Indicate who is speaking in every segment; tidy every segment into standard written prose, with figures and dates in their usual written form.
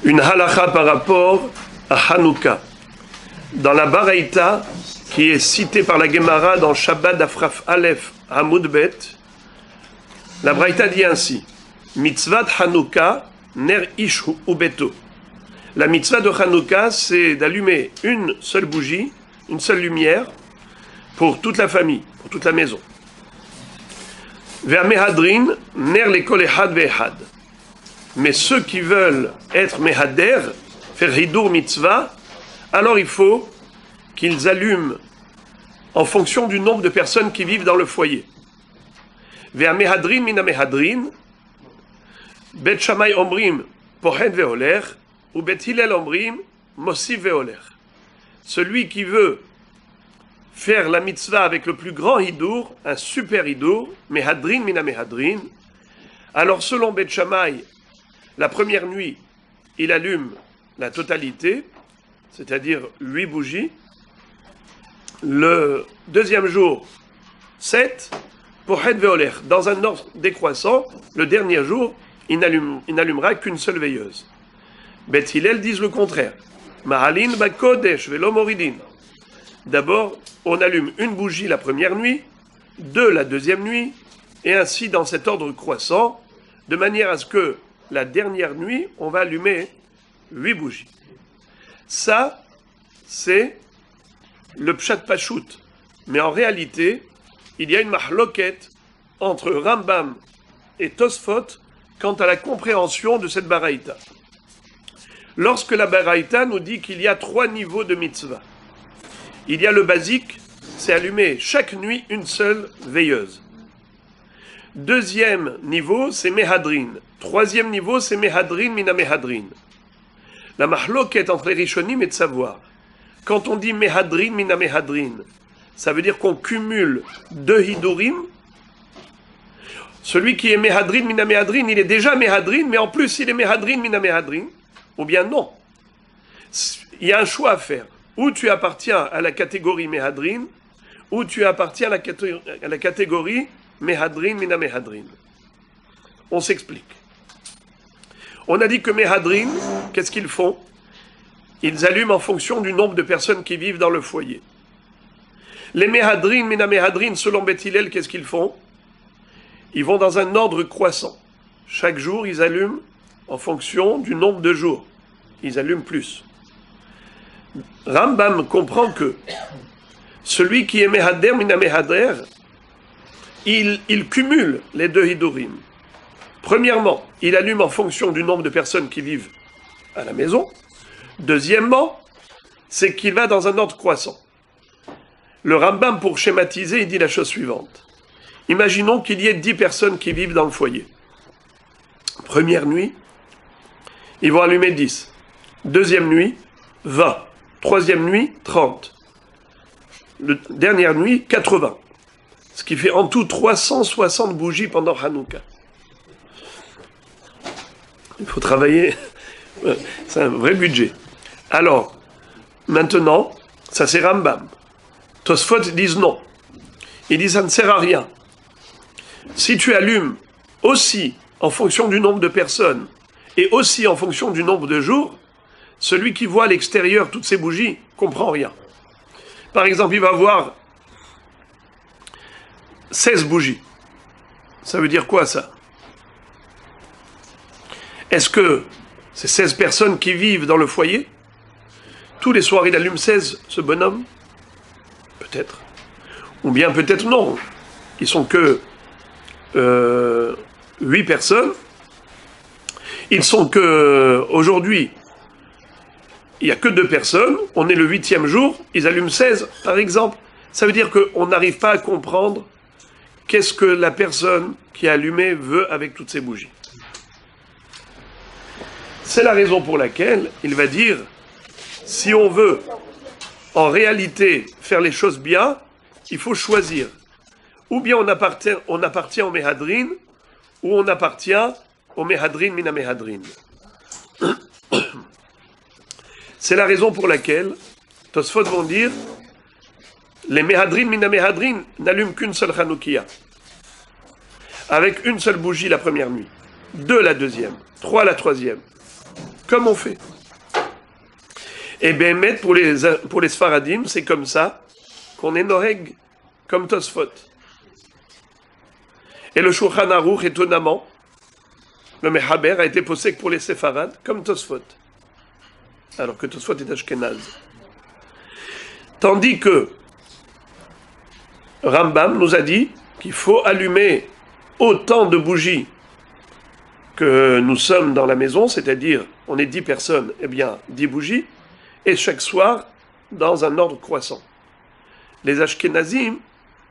Speaker 1: Une halakha par rapport à Hanouka. Dans la Baraïta, qui est citée par la Gemara dans Shabbat Afraf Aleph Hamoud Bet, la Baraïta dit ainsi: Mitzvah Hanouka ner ish ubeto. La mitzvah de Hanouka, c'est d'allumer une seule bougie, une seule lumière, pour toute la famille, pour toute la maison. Vers Mehadrin, ner lekol ehad ve'ehad. Mais ceux qui veulent être mehader, faire hidur mitzvah, alors il faut qu'ils allument en fonction du nombre de personnes qui vivent dans le foyer. Vers Mehadrin mina Mehadrin, Bet Shammai omrim pohen ve'oler, ou Bet Hillel omrim mosif ve'oler. Celui qui veut faire la mitzvah avec le plus grand hidur, un super hidur, Mehadrin mina Mehadrin, alors selon Bet Shammai, la première nuit, il allume la totalité, c'est-à-dire 8 bougies. Le deuxième jour, 7, pour Het Veoler. Dans un ordre décroissant, le dernier jour, il n'allumera qu'une seule veilleuse. Bet Hillel disent le contraire. Mahalin bakodesh velo moridin. D'abord, on allume une bougie la première nuit, 2 la deuxième nuit, et ainsi dans cet ordre croissant, de manière à ce que la dernière nuit, on va allumer 8 bougies. Ça, c'est le pshat pachout. Mais en réalité, il y a une mahloket entre Rambam et Tosfot quant à la compréhension de cette baraïta. Lorsque la baraïta nous dit qu'il y a 3 niveaux de mitzvah, il y a le basique, c'est allumer chaque nuit une seule veilleuse. Deuxième niveau, c'est Mehadrin. Troisième niveau, c'est Mehadrin mina Mehadrin. La mahloket entre les Rishonim est de savoir, quand on dit Mehadrin mina Mehadrin, ça veut dire qu'on cumule 2 hidurim. Celui qui est Mehadrin mina Mehadrin, il est déjà Mehadrin, mais en plus il est Mehadrin mina Mehadrin, ou bien non. Il y a un choix à faire. Ou tu appartiens à la catégorie Mehadrin, ou tu appartiens à la catégorie Mehadrin mina Mehadrin. On s'explique. On a dit que Mehadrin, qu'est-ce qu'ils font? Ils allument en fonction du nombre de personnes qui vivent dans le foyer. Les Mehadrin mina Mehadrin, selon Bet Hillel, qu'est-ce qu'ils font? Ils vont dans un ordre croissant. Chaque jour, ils allument en fonction du nombre de jours. Ils allument plus. Rambam comprend que celui qui est Mehader mina Mehader, il cumule les 2 hidurim. Premièrement, il allume en fonction du nombre de personnes qui vivent à la maison. Deuxièmement, c'est qu'il va dans un ordre croissant. Le Rambam, pour schématiser, il dit la chose suivante. Imaginons qu'il y ait 10 personnes qui vivent dans le foyer. Première nuit, ils vont allumer 10. Deuxième nuit, 20. Troisième nuit, 30. Dernière nuit, 80. Ce qui fait en tout 360 bougies pendant Hanouka. Il faut travailler, c'est un vrai budget. Alors, maintenant, ça c'est Rambam. Tosfot disent non. Ils disent ça ne sert à rien. Si tu allumes aussi en fonction du nombre de personnes et aussi en fonction du nombre de jours, celui qui voit à l'extérieur toutes ces bougies comprend rien. Par exemple, il va voir 16 bougies. Ça veut dire quoi ça? Est-ce que c'est 16 personnes qui vivent dans le foyer? Tous les soirs, il allume 16, ce bonhomme? Peut-être. Ou bien peut-être non. Ils sont que 8 personnes. Ils sont que, aujourd'hui, il n'y a que 2 personnes. On est le 8e jour. Ils allument 16, par exemple. Ça veut dire qu'on n'arrive pas à comprendre qu'est-ce que la personne qui a allumé veut avec toutes ces bougies. C'est la raison pour laquelle il va dire, si on veut en réalité faire les choses bien, il faut choisir. Ou bien on appartient au Mehadrin, ou on appartient au Mehadrin mina Mehadrin. C'est la raison pour laquelle Tosfot vont dire, les Mehadrin mina Mehadrin n'allument qu'une seule Hanoukia, avec une seule bougie la première nuit, 2 la deuxième, 3 la troisième. comme on fait. Et bien, pour les Sfaradim, c'est comme ça qu'on est Noreg, comme Tosfot. Et le Shulchan Aruch, étonnamment, le Mechaber a été possèque pour les Séfarades, comme Tosfot. Alors que Tosfot est Ashkenaz. Tandis que Rambam nous a dit qu'il faut allumer autant de bougies que nous sommes dans la maison, c'est-à-dire on est 10 personnes, eh bien 10 bougies, et chaque soir dans un ordre croissant. Les Ashkenazim,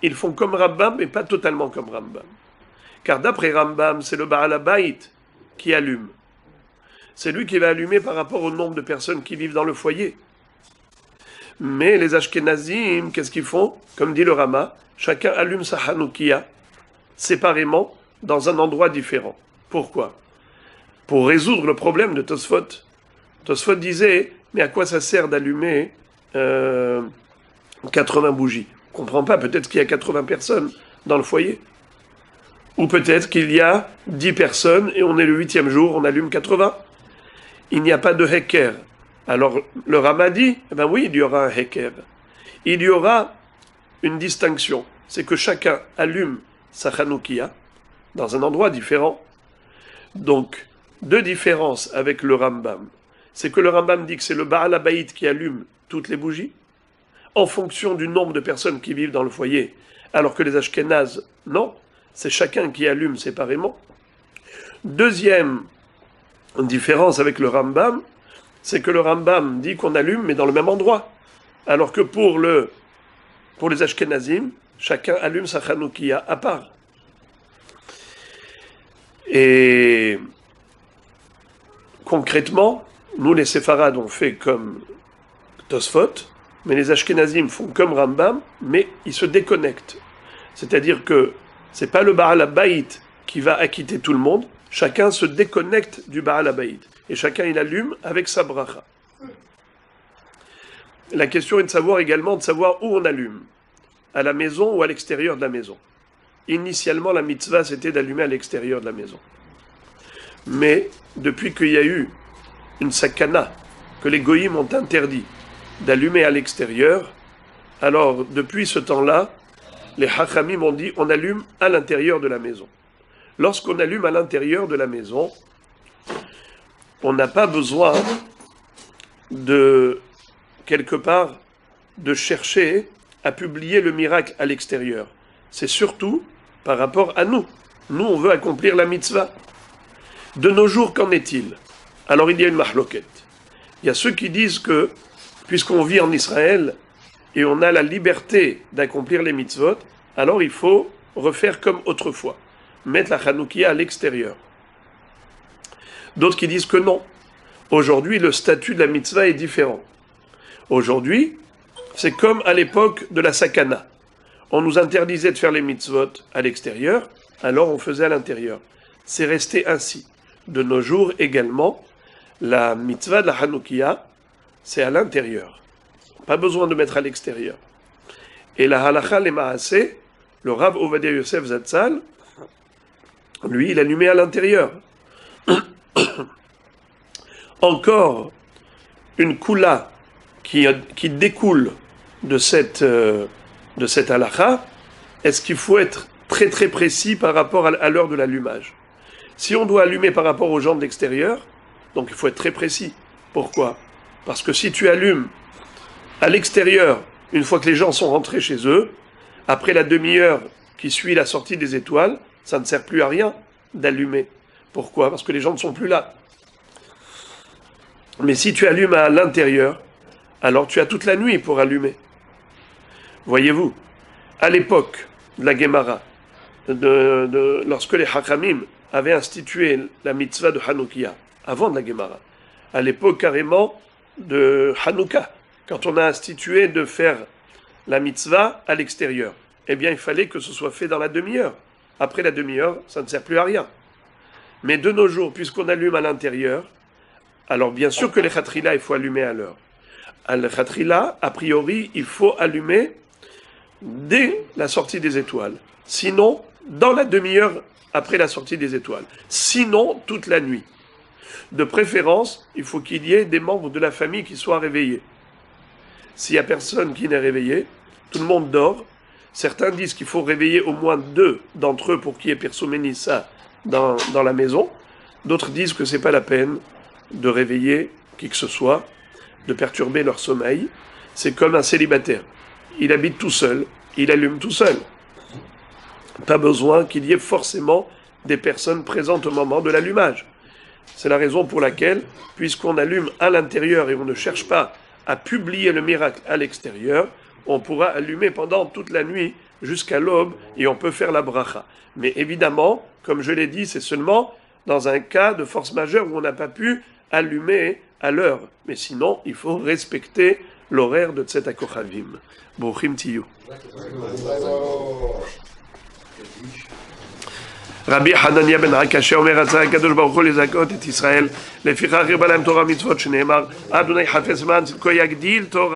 Speaker 1: ils font comme Rambam, mais pas totalement comme Rambam. Car d'après Rambam, c'est le Baal HaBayit qui allume. C'est lui qui va allumer par rapport au nombre de personnes qui vivent dans le foyer. Mais les Ashkenazim, qu'est-ce qu'ils font? Comme dit le Rama, chacun allume sa Hanoukia séparément dans un endroit différent. Pourquoi? Pour résoudre le problème de Tosfot. Tosfot disait, mais à quoi ça sert d'allumer 80 bougies? On ne comprend pas, peut-être qu'il y a 80 personnes dans le foyer. Ou peut-être qu'il y a 10 personnes et on est le 8e jour, on allume 80. Il n'y a pas de Heker. Alors le Rama dit, eh ben oui, il y aura un Heker. Il y aura une distinction. C'est que chacun allume sa Hanoukia dans un endroit différent. Donc, deux différences avec le Rambam. C'est que le Rambam dit que c'est le Baal HaBayit qui allume toutes les bougies, en fonction du nombre de personnes qui vivent dans le foyer, alors que les Ashkénazes, non, c'est chacun qui allume séparément. Deuxième différence avec le Rambam, c'est que le Rambam dit qu'on allume, mais dans le même endroit, alors que pour les Ashkénazim, chacun allume sa Hanoukia à part. Et concrètement, nous les Séfarades on fait comme Tosfot, mais les Ashkenazim font comme Rambam, mais ils se déconnectent. C'est-à-dire que c'est pas le Baal HaBayit qui va acquitter tout le monde, chacun se déconnecte du Baal HaBayit. Et chacun il allume avec sa bracha. La question est de savoir également où on allume, à la maison ou à l'extérieur de la maison. Initialement, la mitzvah, c'était d'allumer à l'extérieur de la maison. Mais, depuis qu'il y a eu une sakana, que les goyim ont interdit d'allumer à l'extérieur, alors, depuis ce temps-là, les hachamim ont dit, on allume à l'intérieur de la maison. Lorsqu'on allume à l'intérieur de la maison, on n'a pas besoin de, quelque part, de chercher à publier le miracle à l'extérieur. C'est surtout par rapport à nous. Nous, on veut accomplir la mitzvah. De nos jours, qu'en est-il? Alors, il y a une mahloket. Il y a ceux qui disent que, puisqu'on vit en Israël et on a la liberté d'accomplir les mitzvot, alors il faut refaire comme autrefois, mettre la Hanoukia à l'extérieur. D'autres qui disent que non. Aujourd'hui, le statut de la mitzvah est différent. Aujourd'hui, c'est comme à l'époque de la sakana. On nous interdisait de faire les mitzvot à l'extérieur, alors on faisait à l'intérieur. C'est resté ainsi. De nos jours également, la mitzvah de la Hanoukia, c'est à l'intérieur. Pas besoin de mettre à l'extérieur. Et la halakha les maaseh, le Rav Ovadia Yosef Zatzal, lui, il allumait à l'intérieur. Encore une kula qui découle de cette halakha, est-ce qu'il faut être très très précis par rapport à l'heure de l'allumage? Si on doit allumer par rapport aux gens de l'extérieur, donc il faut être très précis. Pourquoi? Parce que si tu allumes à l'extérieur, une fois que les gens sont rentrés chez eux, après la demi-heure qui suit la sortie des étoiles, ça ne sert plus à rien d'allumer. Pourquoi? Parce que les gens ne sont plus là. Mais si tu allumes à l'intérieur, alors tu as toute la nuit pour allumer. Voyez-vous, à l'époque de la Gemara, lorsque les Hachamim avaient institué la mitzvah de Hanoukia, avant de la Gemara, à l'époque carrément de Hanouka, quand on a institué de faire la mitzvah à l'extérieur, eh bien il fallait que ce soit fait dans la demi-heure. Après la demi-heure, ça ne sert plus à rien. Mais de nos jours, puisqu'on allume à l'intérieur, alors bien sûr que les khatrila, il faut allumer à l'heure. Les khatrila, a priori, il faut allumer dès la sortie des étoiles. Sinon, dans la demi-heure après la sortie des étoiles. Sinon, toute la nuit. De préférence, il faut qu'il y ait des membres de la famille qui soient réveillés. S'il n'y a personne qui n'est réveillé, tout le monde dort. Certains disent qu'il faut réveiller au moins 2 d'entre eux pour qu'il y ait Persuménissa dans la maison. D'autres disent que ce n'est pas la peine de réveiller qui que ce soit, de perturber leur sommeil. C'est comme un célibataire. Il habite tout seul, il allume tout seul. Pas besoin qu'il y ait forcément des personnes présentes au moment de l'allumage. C'est la raison pour laquelle, puisqu'on allume à l'intérieur et on ne cherche pas à publier le miracle à l'extérieur, on pourra allumer pendant toute la nuit jusqu'à l'aube et on peut faire la bracha. Mais évidemment, comme je l'ai dit, c'est seulement dans un cas de force majeure où on n'a pas pu allumer à l'heure. Mais sinon, il faut respecter l'horaire de Tzet HaKochavim. Brouchim Tiyu. רבי חנניה בן עקשיא אומר רצה הקדוש ברוך הוא לזכות את ישראל לפיכך הרבה להם תורה מצוות שנאמר אדוני חפץ למען צדקו יגדיל תורה